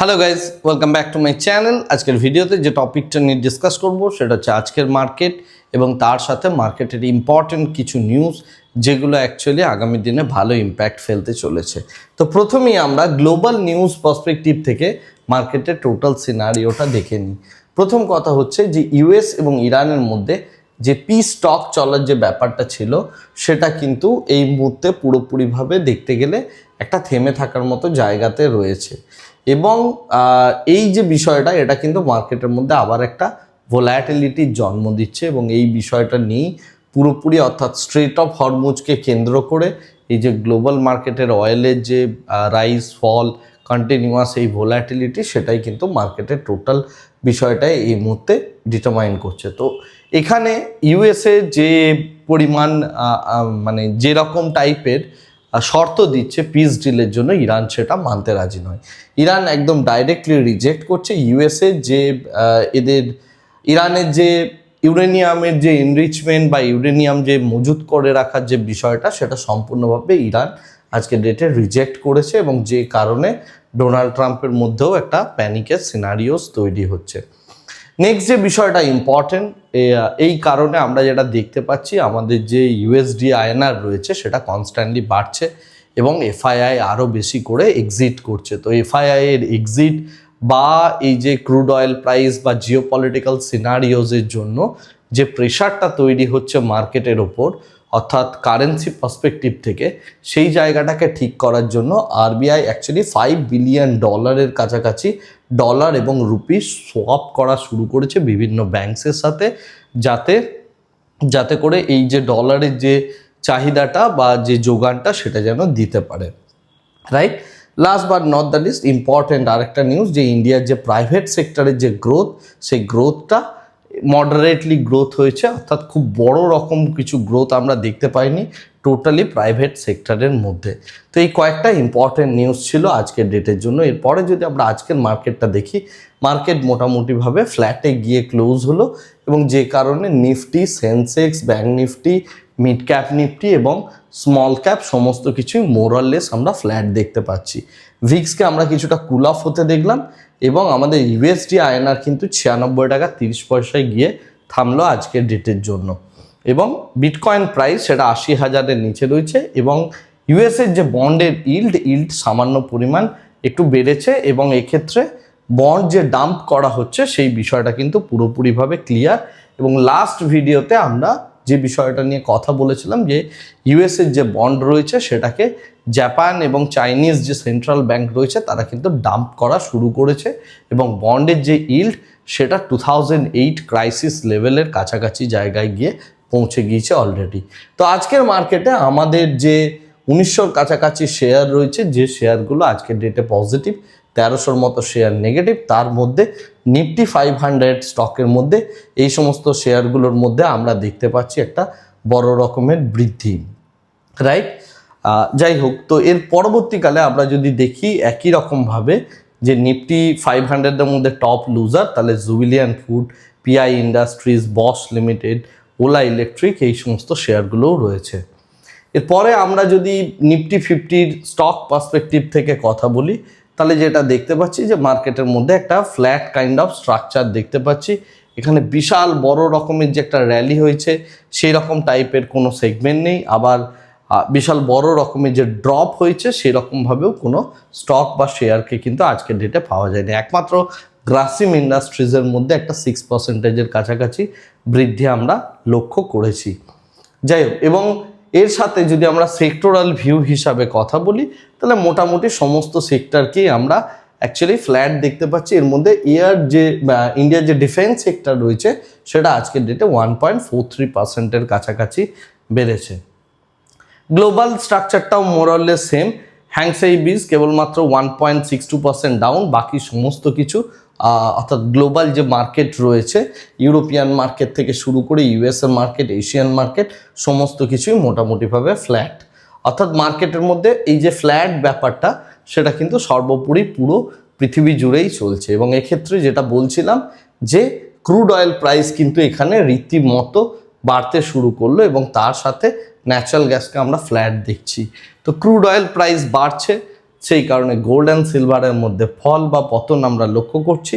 Hello guys, welcome back to my channel. আজকের ভিডিওতে যে টপিকটা নিয়ে ডিসকাস করব সেটা হচ্ছে আজকের মার্কেট এবং তার সাথে মার্কেটের ইম্পর্টেন্ট কিছু নিউজ যেগুলো অ্যাকচুয়ালি আগামী দিনে ভালো ইম্প্যাক্ট ফেলতে চলেছে। তো প্রথমেই আমরা গ্লোবাল নিউজ পার্সপেক্টিভ থেকে মার্কেটের টোটাল সিনারিওটা দেখে নিই। প্রথম কথা হচ্ছে যে ইউএস এবং ইরানের মধ্যে যে পিস টক চলার যে ব্যাপারটা ছিল সেটা কিন্তু এই মুহূর্তে পুরোপুরিভাবে দেখতে গেলে একটা থেমে থাকার মতো জায়গাতে রয়েছে এবং এই যে বিষয়টা এটা কিন্তু মার্কেটের মধ্যে আবার একটা ভোলাটিলিটির জন্ম দিচ্ছে এবং এই বিষয়টা নিয়েই পুরোপুরি অর্থাৎ স্ট্রেট অফ হরমুজকে কেন্দ্র করে এই যে গ্লোবাল মার্কেটের অয়েলের যে রাইজ ফল কন্টিনিউয়াস এই ভোলাটিলিটি সেটাই কিন্তু মার্কেটের টোটাল বিষয়টাই এই মুহূর্তে ডিটারমাইন করছে। তো এখানে ইউএসএ যে পরিমাণ মানে যেরকম টাইপের শর্ত দিচ্ছে পিস ডিলের জন্য, ইরান সেটা মানতে রাজি নয়। ইরান একদম ডাইরেক্টলি রিজেক্ট করছে ইউএসএ যে ইরানের যে ইউরেনিয়ামের যে এনরিচমেন্ট বা ইউরেনিয়াম যে মজুত করে রাখার যে বিষয়টা সেটা সম্পূর্ণভাবে ইরান আজকে ডেটে রিজেক্ট করেছে এবং যে কারণে ডোনাল্ড ট্রাম্পের মধ্যেও একটা প্যানিকের সিনারিওস তৈরি হচ্ছে। নেক্সট যে বিষয়টা ইম্পর্টেন্ট, এই কারণে আমরা যেটা দেখতে পাচ্ছি আমাদের যে ইউএসডি আইএনআর রয়েছে সেটা কনস্ট্যান্টলি বাড়ছে এবং এফআইআই আরও বেশি করে এক্সিট করছে। তো এফআইআই এর এক্সিট বা এই যে ক্রুড অয়েল প্রাইস বা জিওপলিটিক্যাল সিনারিওজের জন্য যে প্রেশারটা তৈরি হচ্ছে মার্কেটের ওপর অর্থাৎ কারেন্সি পার্সপেক্টিভ থেকে, সেই জায়গাটাকে ঠিক করার জন্য আরবিআই অ্যাকচুয়ালি $5 বিলিয়ন কাছাকাছি ডলার এবং রুপি সোয়াপ করা শুরু করেছে বিভিন্ন ব্যাংকসের সাথে, যাতে করে এই যে ডলারের যে চাহিদাটা বা যে যোগানটা সেটা যেন দিতে পারে, right. Last but not the least important আরেকটা নিউজ, যে ইন্ডিয়ার যে প্রাইভেট সেক্টরের যে গ্রোথ, সেই গ্রোথটা মডারেটলি গ্রোথ হয়েছে, অর্থাৎ খুব বড় রকম কিছু গ্রোথ আমরা দেখতে পাইনি টোটালি প্রাইভেট সেক্টরের মধ্যে। তো এই কয়েকটা ইম্পর্টেন্ট নিউজ ছিল আজকের ডেটের জন্য। এরপরে যদি আমরা আজকের মার্কেটটা দেখি, মার্কেট মোটামুটিভাবে ফ্ল্যাটে গিয়ে ক্লোজ হলো এবং যে কারণে Nifty, Sensex, bank Nifty, mid cap Nifty এবং স্মল ক্যাপ সমস্ত কিছুই মোরাললেস আমরা ফ্ল্যাট দেখতে পাচ্ছি। ভিক্সকে আমরা কিছুটা কুল অফ হতে দেখলাম এবং আমাদের ইউএসডি আইএনআর কিন্তু 96 টাকা 30 পয়সায় গিয়ে থামলো আজকের ডেটের জন্য এবং বিটকয়েন প্রাইস সেটা 80,000-এর নিচে রয়েছে এবং ইউএসের যে বন্ডের ইল্ড সামান্য পরিমাণ একটু বেড়েছে এবং এক্ষেত্রে বন্ড যে ডাম্প করা হচ্ছে সেই বিষয়টা কিন্তু পুরোপুরিভাবে ক্লিয়ার। এবং লাস্ট ভিডিওতে আমরা যে বিষয়টা নিয়ে কথা বলেছিলাম যে ইউএসের যে বন্ড রয়েছে সেটাকে জাপান এবং চাইনিজ যে সেন্ট্রাল ব্যাংক রয়েছে তারা কিন্তু ডাম্প করা শুরু করেছে এবং বন্ডের যে ইল্ড সেটা 2008 ক্রাইসিস লেভেলের কাছাকাছি জায়গায় গিয়ে পৌঁছে গিয়েছে অলরেডি। তো আজকের মার্কেটে আমাদের যে 1900-র কাছাকাছি শেয়ার রয়েছে, যে শেয়ারগুলো আজকের ডেটে পজিটিভ, 1300-র মতো শেয়ার নেগেটিভ, তার মধ্যে নিফটি 500 স্টকের মধ্যে এই সমস্ত শেয়ারগুলোর মধ্যে আমরা দেখতে পাচ্ছি একটা বড় রকমের বৃদ্ধি, রাইট। যাই হোক, তো এর পরবর্তীকালে আমরা যদি দেখি একই রকমভাবে যে নিফটি 500-এর মধ্যে টপ লুজার, তাহলে জুবিলিয়ান ফুড, পিআই ইন্ডাস্ট্রিজ, বস লিমিটেড, ওলা ইলেকট্রিক এই সমস্ত শেয়ারগুলোও রয়েছে। এরপরে আমরা যদি নিফটি 50-র স্টক পার্সপেক্টিভ থেকে কথা বলি তাহলে যেটা দেখতে পাচ্ছি যে মার্কেটের মধ্যে একটা ফ্ল্যাট কাইন্ড অফ স্ট্রাকচার দেখতে পাচ্ছি। এখানে বিশাল বড় রকমের যে একটা র্যালি হয়েছে সেই রকম টাইপের কোনো সেগমেন্ট নেই, আবার বিশাল বড় রকমের যে ড্রপ হয়েছে সেরকমভাবেও কোনো স্টক বা শেয়ারকে কিন্তু আজকের ডেটে পাওয়া যায়নি। একমাত্র গ্রাসিম ইন্ডাস্ট্রিজের মধ্যে একটা 6%-এর কাছাকাছি বৃদ্ধি আমরা লক্ষ্য করেছি। যাই হোক, এবং এর সাথে যদি আমরা সেক্টরাল ভিউ হিসাবে কথা বলি তাহলে মোটামুটি সমস্ত সেক্টরকেই আমরা অ্যাকচুয়ালি ফ্ল্যাট দেখতে পাচ্ছি। এর মধ্যে ইন্ডিয়ার যে ডিফেন্স সেক্টর রয়েছে সেটা আজকের ডেটে 1.43%-এর কাছাকাছি বেড়েছে। Global স্ট্রাকচারটাও মোরলেস same. হ্যাংসেইবিজ কেবলমাত্র 1.62% ডাউন, বাকি সমস্ত কিছু অর্থাৎ গ্লোবাল যে মার্কেট রয়েছে ইউরোপিয়ান মার্কেট থেকে শুরু করে ইউএসএ মার্কেট, এশিয়ান মার্কেট সমস্ত কিছুই মোটামুটিভাবে ফ্ল্যাট। অর্থাৎ মার্কেটের মধ্যে এই যে ফ্ল্যাট ব্যাপারটা সেটা কিন্তু সর্বোপরি পুরো পৃথিবী জুড়েই চলছে এবং এক্ষেত্রে যেটা বলছিলাম যে ক্রুড অয়েল প্রাইস কিন্তু এখানে রীতিমতো বাড়তে শুরু করলো এবং তার সাথে ন্যাচারাল গ্যাসকে আমরা ফ্ল্যাট দেখছি। তো ক্রুড অয়েল প্রাইস বাড়ছে, সেই কারণে গোল্ড অ্যান্ড সিলভারের মধ্যে ফল বা পতন আমরা লক্ষ্য করছি।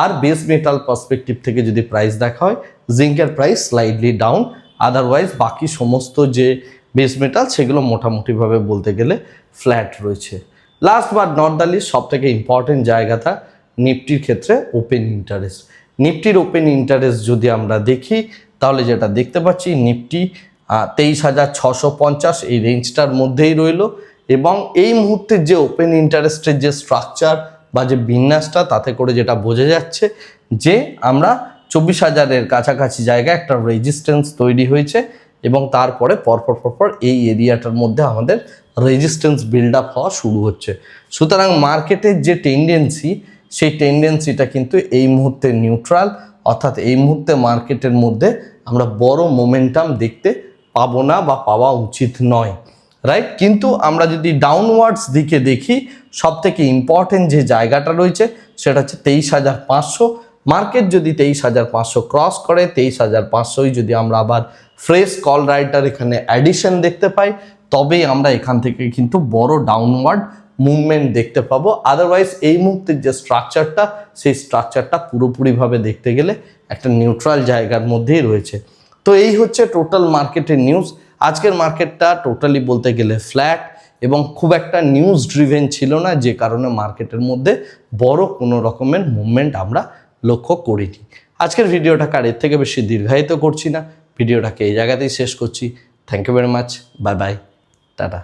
আর বেস মেটাল পার্সপেক্টিভ থেকে যদি প্রাইস দেখা হয়, জিঙ্কের প্রাইস স্লাইডলি ডাউন, আদারওয়াইজ বাকি সমস্ত যে বেস মেটাল সেগুলো মোটামুটিভাবে বলতে গেলে ফ্ল্যাট রয়েছে। Last but not the least, সব থেকে ইম্পর্টেন্ট জায়গাটা নিফটির ক্ষেত্রে ওপেন ইন্টারেস্ট। নিফটির ওপেন ইন্টারেস্ট যদি আমরা দেখি তাহলে যেটা দেখতে পাচ্ছি, নিফটি 23,650 এই রেঞ্জটার মধ্যেই রইল। এবং এই মুহূর্তে যে ওপেন ইন্টারেস্টের যে স্ট্রাকচার বা যে বিন্যাসটা, তাতে করে যেটা বোঝা যাচ্ছে যে আমরা 24,000-এর কাছাকাছি জায়গায় একটা রেজিস্ট্যান্স তৈরি হয়েছে এবং তারপরে পরপর এই এরিয়াটার মধ্যে আমাদের রেজিস্ট্যান্স বিল্ড আপ হওয়া শুরু হচ্ছে। সুতরাং মার্কেটের যে টেন্ডেন্সি, সেই টেন্ডেন্সিটা কিন্তু এই মুহূর্তে নিউট্রাল, অর্থাৎ এই মুহূর্তে মার্কেটের মধ্যে আমরা বড় মোমেন্টাম দেখতে পাবো না বা পাওয়া উচিত নয়, রাইট। কিন্তু আমরা যদি ডাউনওয়ার্ডস দিকে দেখি, সব থেকে ইম্পর্টেন্ট যে জায়গাটা রয়েছে সেটা হচ্ছে 23,500। মার্কেট যদি 23,500 ক্রস করে, 23,500 যদি আমরা আবার ফ্রেশ কল রাইটার এখানে অ্যাডিশন দেখতে পাই, তবেই আমরা এখান থেকে কিন্তু বড় ডাউনওয়ার্ড মুভমেন্ট দেখতে পাবো। আদারওয়াইজ এই মুহূর্তের যে স্ট্রাকচারটা, সেই স্ট্রাকচারটা পুরোপুরিভাবে দেখতে গেলে একটা নিউট্রাল জায়গার মধ্যেই রয়েছে। তো এই হচ্ছে টোটাল মার্কেটের নিউজ। আজকের মার্কেটটা টোটালি বলতে গেলে ফ্ল্যাট এবং খুব একটা নিউজ ড্রিভেন ছিল না, যে কারণে মার্কেটের মধ্যে বড় কোনো রকমের মুভমেন্ট আমরা লক্ষ্য করিনি। আজকের ভিডিওটাকে আর এর থেকে বেশি দীর্ঘায়িত করছি না, ভিডিওটাকে এই জায়গাতেই শেষ করছি। Thank you very much, bye bye, tata.